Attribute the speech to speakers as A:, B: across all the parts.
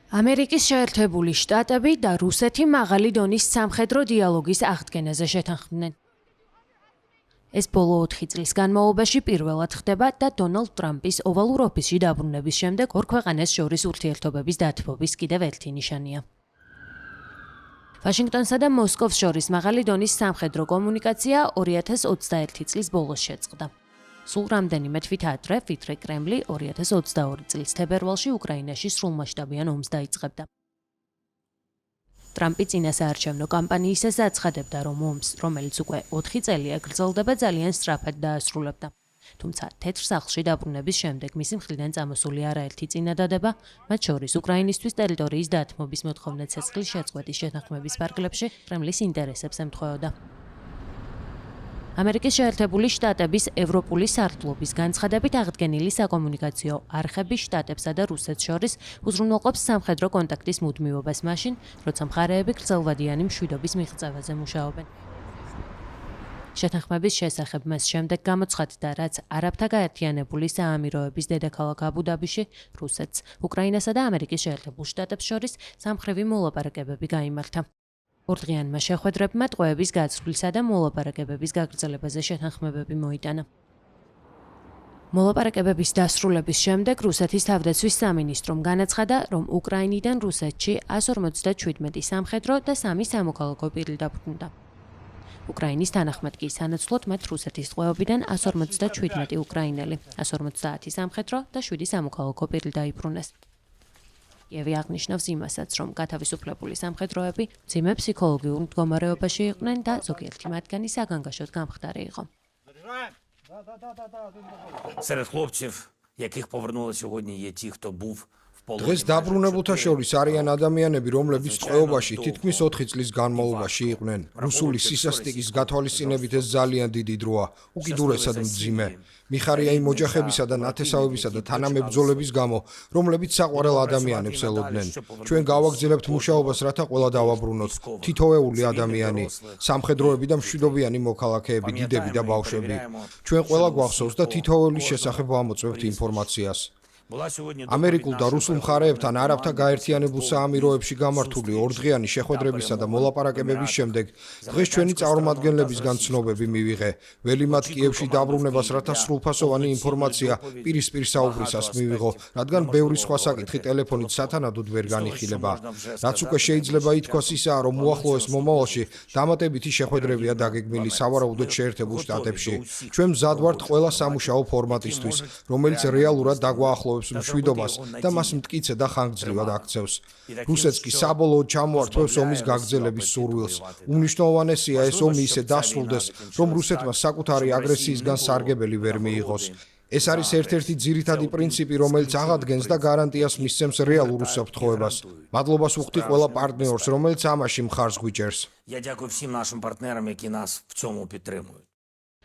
A: ამერიკის შეერთებული შტატები და რუსეთი მაღალი დონის სამხედრო დიალოგის აღდგენაზე შეთანხმდნენ. ეს ბოლო 4 წლის განმავლობაში პირველად ხდება და დონალდ ტრამპის ოვალურ ოფისში დაბრუნების შემდეგ ორ ქვეყანას შორის ურთიერთობების დათბობის კიდევ ერთი ნიშანია. ვაშინგტონსა და მოსკოვს შორის მაღალი დონის სამხედრო კომუნიკაცია 2021 წლის ბოლოს შეწყდა. სულ რამდენიმე თვით ადრე, ვიდრე კრემლი 2022 წლის თებერვალში უკრაინაში სრულმასშტაბიან ომს დაიწყებდა. ტრამპი წინა საარჩევნო კამპანიისას აცხადებდა, რომ ომს, რომელიც უკვე 4 წელია გრძელდება, ძალიან სწრაფად დაასრულებდა. თუმცა თეთრ სახლში დაბრუნების შემდეგ მისი მხრიდან წამოსული არაერთი წინადადება, მათ შორის უკრაინისთვის ტერიტორიის დათმობის მოთხოვნა ცეცხლის შეწყვეტის შეთანხმების ფარგლებში კრემლის ინტერესებს ემთხვეოდა. ამერიკის შეერთებული შტატების ევროპული სარდლობის განცხადებით აღდგენილი საკომუნიკაციო არხები შტატებსა და რუსეთს შორის უზრუნველყოფს სამხედრო კონტაქტის მუდმივობას მაშინ, როცა მხარეები გრძელვადიანი მშვიდობის მიღწევაზე მუშაობენ. შეთანხმების შესახებ მას შემდეგ გამოცხადდა, რაც არაბთა გაერთიანებული საამიროების დედაქალაქ აბუ-დაბიში, რუსეთს, უკრაინასა და ამერიკის შეერთებულ შტატებს შორის სამხრივი მოლაპარაკებები გაიმართა. ორდღიანმა შეხვედრებმა ტყვეების გაცვლისა და მოლაპარაკებების გაგრძელებაზე შეთანხმებები მოიტანა. მოლაპარაკებების დასრულების შემდეგ რუსეთის თავდაცვის სამინისტრომ განაცხადა, რომ უკრაინიდან რუსეთში 157 სამხედრო და 3 სამოქალაქო პირი დაბრუნდა. უკრაინის თანახმად კი სანაცვლოდ მათ რუსეთის ტყვეობიდან 157 უკრაინელი, 150 სამხედრო და 7 სამოქალაქო პირი დაიბრუნეს. კიევი აღნიშნავს იმასაც, რომ გათავისუფლებული სამხედროები მძიმე ფსიქოლოგიურ მდგომარეობაში იყვნენ და ზოგიერთი მათგანი საგანგაშოდ გამხდარი იყო.
B: Серед хлопців, яких повернули сьогодні, є ті, хто був в полоні.
C: დღეს დაბრუნებულთა შორის არიან ადამიანები, რომლებიც ტყვეობაში თითქმის 4 წლის განმავლობაში იყვნენ. რუსული სისასტიკის გათვალისწინებით ეს ძალიან დიდი დროა, უკიდურესად მძიმე. მიხარია იმ ოჯახებისა და ნათესავებისა და თანამებრძოლების გამო, რომლებიც საყვარელ ადამიანებს ელოდნენ. ჩვენ გავაგრძელებთ მუშაობას, რათა ყველა დავაბრუნოთ. თითოეული ადამიანი, სამხედროები და მშვიდობიანი მოქალაქეები, დიდები და ბავშვები. ჩვენ ყველა გვახსოვს და თითოეულის შესახებ ვამოწმებთ ინფორმაციას. ამერიკულ და რუსულ მხარეებთან არაბთა გაერთიანებულ საამიროებში გამართული ორდღიანი შეხვედრებისა და მოლაპარაკებების შემდეგ დღეს ჩვენი წარმომადგენლებისგან ცნობები მივიღე. ველი მათ კიევში დაბრუნებას, რათა სრულფასოვანი ინფორმაცია პირისპირ საუბრისას მივიღო, რადგან ბევრი სხვა საკითხი ტელეფონით სათანადოდ ვერ განიხილება. რაც უკვე შეიძლება ითქვას ისაა, რომ უახლოეს მომავალში დამატებითი შეხვედრებია დაგეგმილი სავარაუდოდ შეერთებულ შტატებში. ჩვენ მზად ვართ ყველა სამუშაო ფორმატისთვის, რომელიც რეალურად დაგვაახლოვებს მშვიდობას და მას მტკიცე და ხანგრძლივად აქცევს. რუსეთს კი საბოლოოდ ჩამოართვევს ომის გაგრძელების სურვილს. უმნიშვნელოვანესია ეს ომი ისე დასრულდეს, რომ რუსეთმა საკუთარი აგრესიისგან სარგებელი ვერ მიიღოს. ეს არის ერთ-ერთი ძირითადი პრინციპი, რომელიც აღადგენს და გარანტიას მისცემს რეალურ უსაფრთხოებას. მადლობას ვუხდი ყველა პარტნიორს, რომელიც ამაში მხარს გვიჭერს.
B: Я дякую всім нашим партнерам, які нас в цьому підтримують.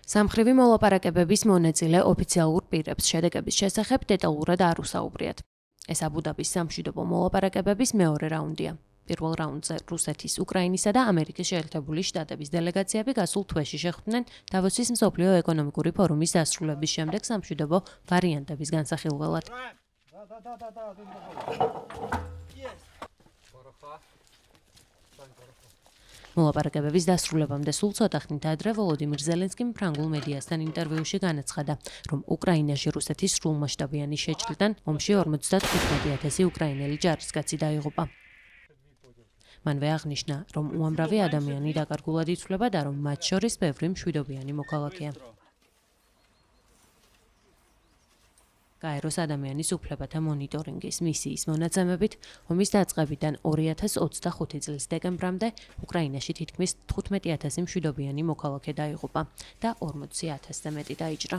A: სამხრივი მოლაპარაკებების მონაწილე ოფიციალურ პირებს შედეგების შესახებ დეტალურად არ უსაუბრიათ. ეს აბუ-დაბის სამშვიდობო მოლაპარაკებების მეორე რაუნდია. პირველ რაუნდზე რუსეთის, უკრაინისა და ამერიკის შეერთებული შტატების დელეგაციები გასულ თვეში შეხვდნენ დავოსის მსოფლიო ეკონომიკური ფორუმის დასრულების შემდეგ სამშვიდობო ვარიანტების განსახილველად. მოლაპარაკებების დასრულებამდე სულ ცოტა ხნით ადრე ვოლოდიმირ ზელენსკიმ ფრანგულ მედიასთან ინტერვიუში განაცხადა, რომ უკრაინაში რუსეთის სრულმასშტაბიანი შეჭრიდან ომში 55,000 უკრაინელი ჯარისკაცი დაიღუპა. მანვე აღნიშნა, რომ უამრავი ადამიანი დაკარგულად იცვლება და რომ მათ შორის ბევრი მშვიდობიანი მოქალაქეა. გაეროს ადამიანის უფლებათა მონიტორინგის მისიის მონაცემებით, ომის დაწყებიდან 2025 წლის დეკემბრამდე უკრაინაში თითქმის 15,000 მშვიდობიანი მოქალაქე დაიღუპა და 40,000-ზე მეტი დაიჭრა.